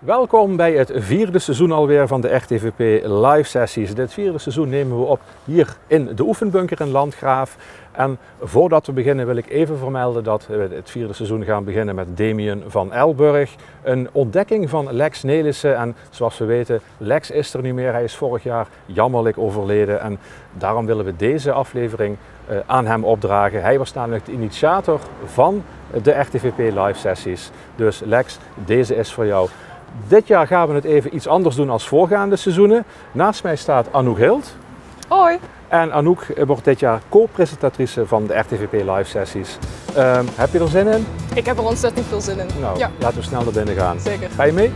Welkom bij het vierde seizoen alweer van de RTVP live sessies. Dit vierde seizoen nemen we op hier in de oefenbunker in Landgraaf. En voordat we beginnen wil ik even vermelden dat we het vierde seizoen gaan beginnen met Damien van Elburg. Een ontdekking van Lex Nelissen en zoals we weten, Lex is er niet meer. Hij is vorig jaar jammerlijk overleden en daarom willen we deze aflevering aan hem opdragen. Hij was namelijk de initiator van de RTVP live sessies. Dus Lex, deze is voor jou. Dit jaar gaan we het even iets anders doen als voorgaande seizoenen. Naast mij staat Anouk Hild. Hoi. En Anouk wordt dit jaar co-presentatrice van de RTVP live sessies. Heb je er zin in? Ik heb er ontzettend veel zin in. Nou, ja. Laten we snel naar binnen gaan. Zeker. Ga je mee?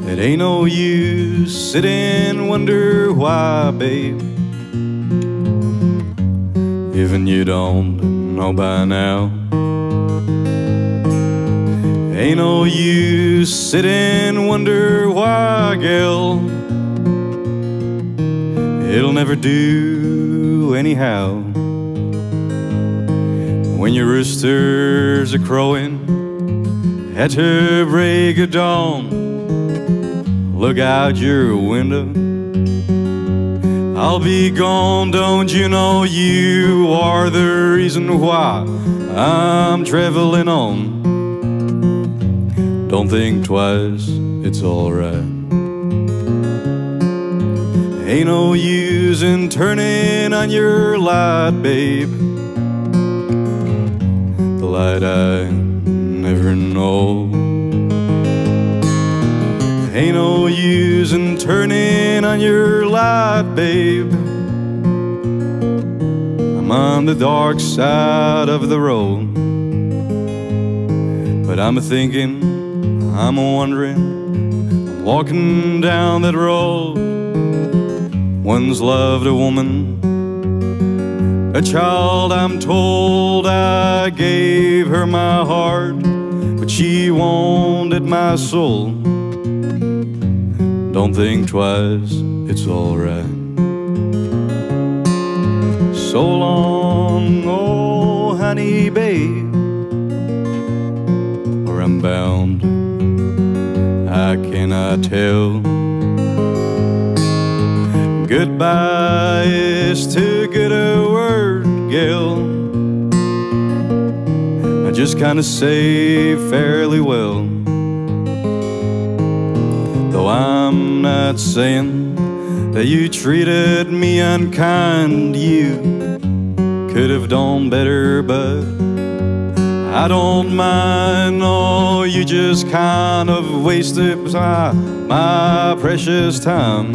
It ain't no use sit and wonder why, babe. Even you don't know by now. Ain't no use sit and wonder why, girl. It'll never do anyhow. When your roosters are crowing at the break of dawn, look out your window. I'll be gone, don't you know you are the reason why I'm traveling on. Don't think twice, it's alright. Ain't no use in turning on your light, babe. The light I never know. Ain't no use in turning on your light, babe. I'm on the dark side of the road, but I'm a-thinking, I'm a-wondering, I'm walking down that road. Once loved a woman, a child, I'm told. I gave her my heart, but she wanted my soul. Don't think twice, it's alright. So long, oh honey babe, where I'm bound, I cannot tell. Goodbye is too good a word, girl. I just kinda say fairly well. Though I'm not saying that you treated me unkind, you could have done better, but I don't mind. No, you just kind of wasted my precious time.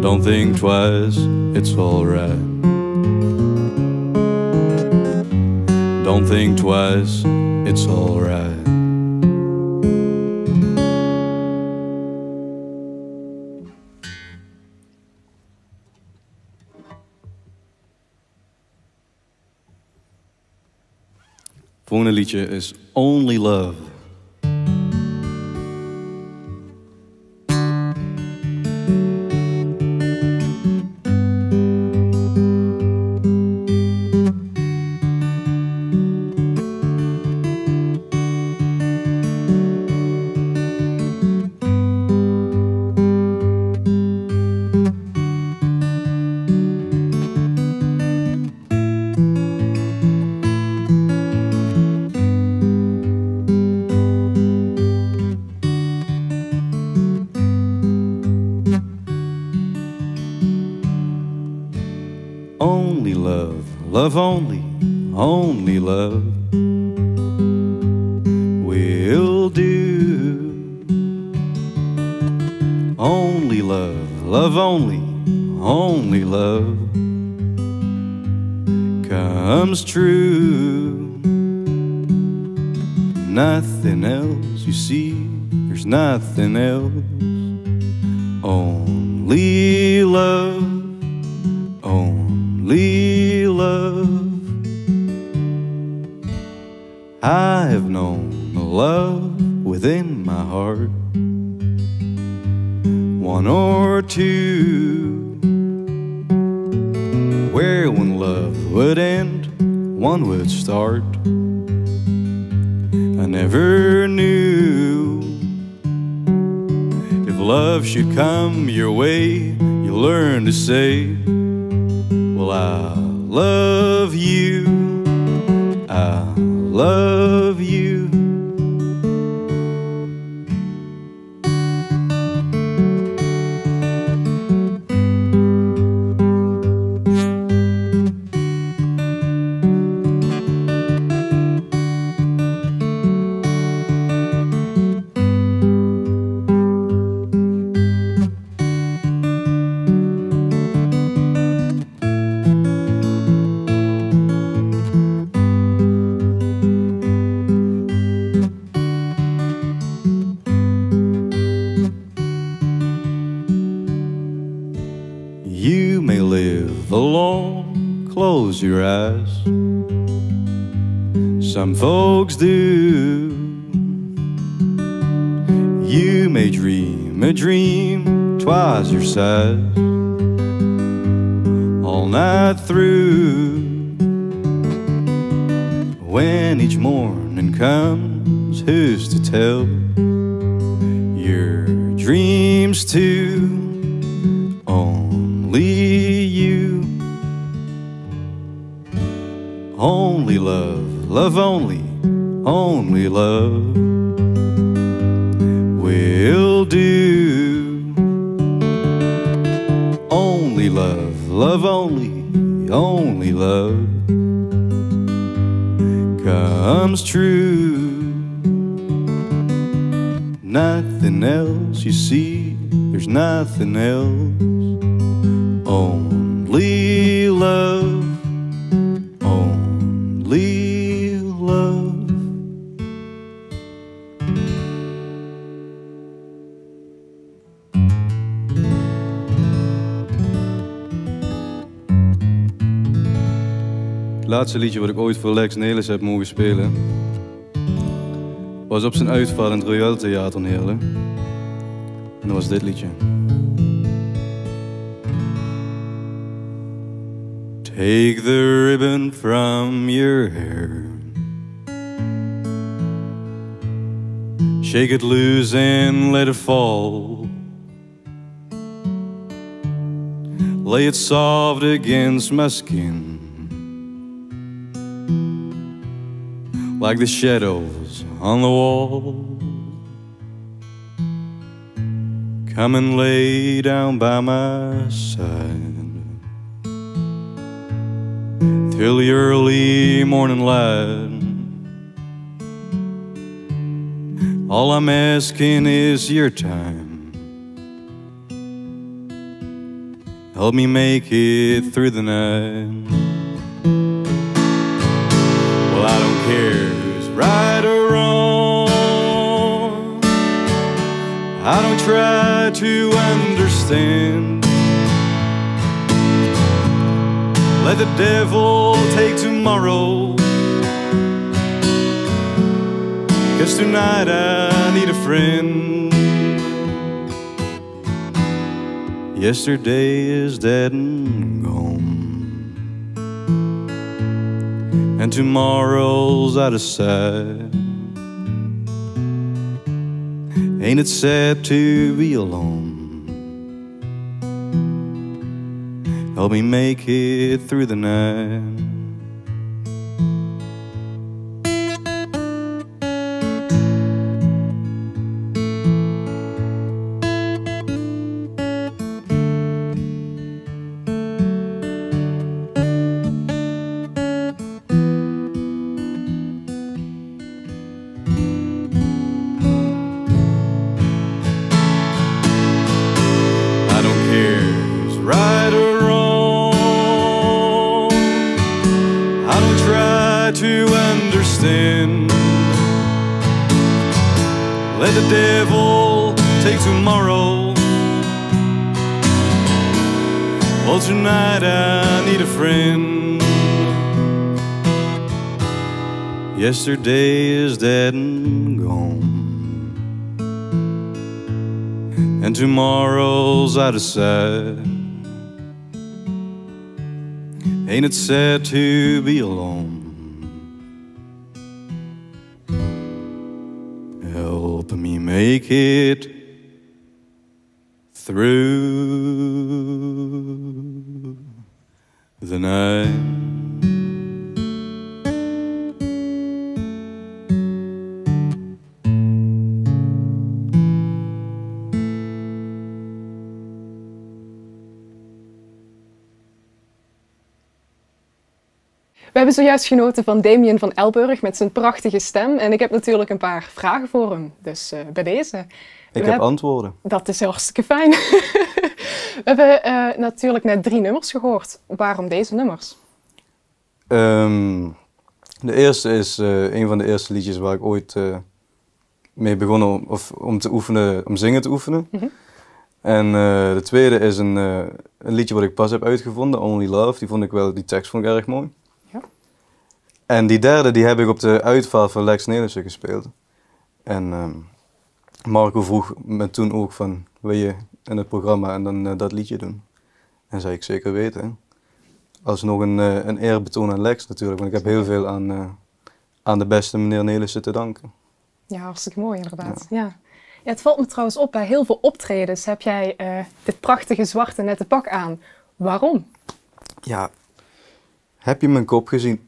Don't think twice, it's alright. Don't think twice, it's alright. Volgende liedje is Only Love. Only love, love only, only love will do. Only love, love only, only love comes true. nothing else, you see, there's nothing else. Only love, only love. I have known the love within my heart, one or two, where when love would end, one would start. I never knew if love should come your way, you learn to say, well, I love you, I love you. You may live alone, close your eyes. Some folks do. You may dream a dream twice your size, all night through. When each morning comes, who's to tell your dreams too? Only you, only love, love only love will do. Only love, love only love comes true. Nothing else, you see, there's nothing else. Only love, only love. Het laatste liedje wat ik ooit voor Lex Nelis heb mogen spelen was op zijn uitvaart in het Royal Theater in Heerlen. En dat was dit liedje. Take the ribbon from your hair, shake it loose and let it fall. Lay it soft against my skin, like the shadows on the wall. Come and lay down by my side till the early morning light. All I'm asking is your time. Help me make it through the night. Well, I don't care who's right or wrong. I don't try to understand. Let the devil take tomorrow, 'cause tonight I need a friend. Yesterday is dead and gone, and tomorrow's out of sight. Ain't it sad to be alone? Help me make it through the night. I don't care who's right or wrong. let the devil take tomorrow. Well, tonight I need a friend. Yesterday is dead and gone, and tomorrow's out of sight. Ain't it sad to be alone? Help me make it through the night. We hebben zojuist genoten van Damien van Elburg met zijn prachtige stem. En ik heb natuurlijk een paar vragen voor hem. Dus bij deze. Ik heb antwoorden. Dat is hartstikke fijn. We hebben natuurlijk net 3 nummers gehoord. Waarom deze nummers? De eerste is een van de eerste liedjes waar ik ooit mee begon om te oefenen, om zingen te oefenen. Mm-hmm. En de tweede is een liedje wat ik pas heb uitgevonden, Only Love. Die tekst vond ik erg mooi. Ja. En die derde die heb ik op de uitvaart van Lex Nelissen gespeeld. En Marco vroeg me toen ook van, wil je in het programma en dan dat liedje doen? En zei ik zeker weten. Alsnog een eerbetoon aan Lex natuurlijk, want ik heb heel veel aan de beste meneer Nelissen te danken. Ja, hartstikke mooi inderdaad. Ja. Ja. Ja, het valt me trouwens op, bij heel veel optredens heb jij dit prachtige zwarte nette pak aan. Waarom? Ja, heb je mijn kop gezien?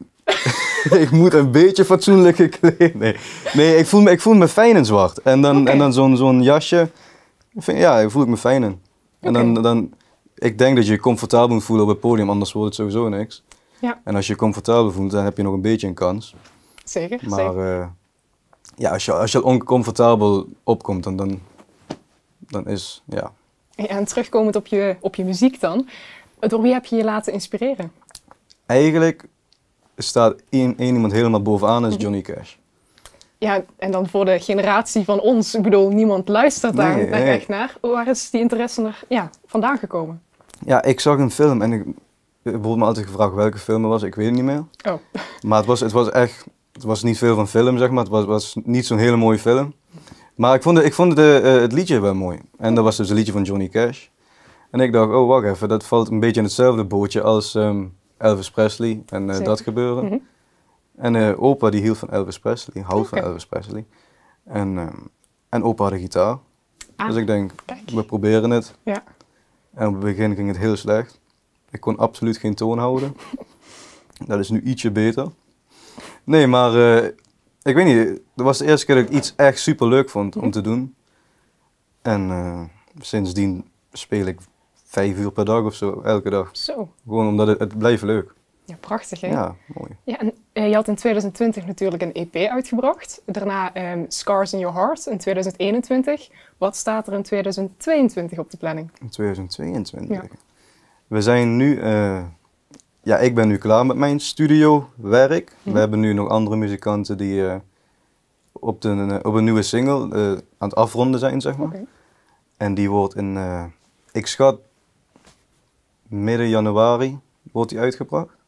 Ik moet een beetje fatsoenlijk gekleed. Nee, ik voel me fijn in zwart. En dan zo'n jasje, voel ik me fijn in. En dan, ik denk dat je je comfortabel moet voelen op het podium, anders wordt het sowieso niks. Ja. En als je je comfortabel voelt, dan heb je nog een beetje een kans. Zeker, maar, zeker. Als je oncomfortabel opkomt, dan is, ja. En terugkomend op je muziek dan, door wie heb je je laten inspireren? Eigenlijk staat één iemand helemaal bovenaan, is Johnny Cash. Ja, en dan voor de generatie van ons, ik bedoel, niemand luistert daar echt naar. Waar is die interesse vandaan gekomen? Ja, ik zag een film en ik word me altijd gevraagd welke film het was, ik weet het niet meer. Oh. Maar het was niet veel van film, zeg maar, het was niet zo'n hele mooie film. Maar ik vond het liedje wel mooi. En dat was dus een liedje van Johnny Cash. En ik dacht, oh wacht even, dat valt een beetje in hetzelfde bootje als Elvis Presley en dat gebeuren. Mm-hmm. En opa die hield van Elvis Presley, houdt van Elvis Presley. En opa had een gitaar. Dus ik denk, we proberen het. Ja. En op het begin ging het heel slecht. Ik kon absoluut geen toon houden. Dat is nu ietsje beter. Nee, maar ik weet niet, dat was de eerste keer dat ik iets echt super leuk vond om te doen. En sindsdien speel ik 5 uur per dag of zo, elke dag. Zo. Gewoon omdat het blijft leuk. Ja, prachtig hè? Ja, mooi. Ja, en je had in 2020 natuurlijk een EP uitgebracht. Daarna Scars in Your Heart in 2021. Wat staat er in 2022 op de planning? In 2022? Ja. We zijn nu... ik ben nu klaar met mijn studiowerk. We hebben nu nog andere muzikanten die op een nieuwe single aan het afronden zijn, zeg maar. Okay. En die wordt ik schat, midden januari wordt die uitgebracht.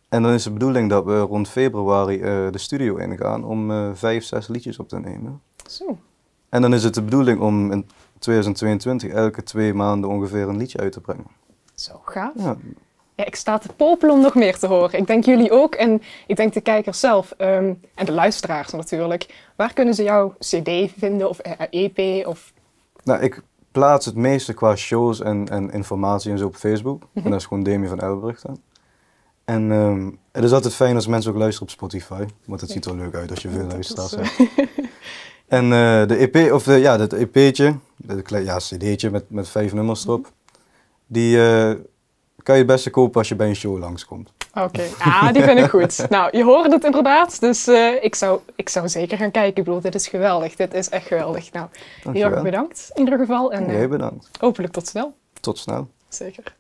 En dan is de bedoeling dat we rond februari de studio ingaan om 5, 6 liedjes op te nemen. Zo. En dan is het de bedoeling om in 2022 elke 2 maanden ongeveer een liedje uit te brengen. Zo gaaf. Ja. Ja, ik sta te popelen om nog meer te horen. Ik denk jullie ook en ik denk de kijkers zelf en de luisteraars natuurlijk. Waar kunnen ze jouw cd vinden of EP? Of... Nou, ik plaats het meeste qua shows en informatie en zo op Facebook. En dat is gewoon Damien van Elburg dan. En het is altijd fijn als mensen ook luisteren op Spotify. Want het ziet er leuk uit als je veel luisteraars hebt. En de EP, of dat EP'tje, cd'tje met 5 nummers erop. Die... kan je het beste kopen als je bij een show langskomt. Oké, die vind ik goed. Nou, je hoort het inderdaad, dus ik zou zeker gaan kijken. Ik bedoel, dit is geweldig, dit is echt geweldig. Nou, heel erg bedankt in ieder geval. En jij bedankt. Hopelijk tot snel. Tot snel. Zeker.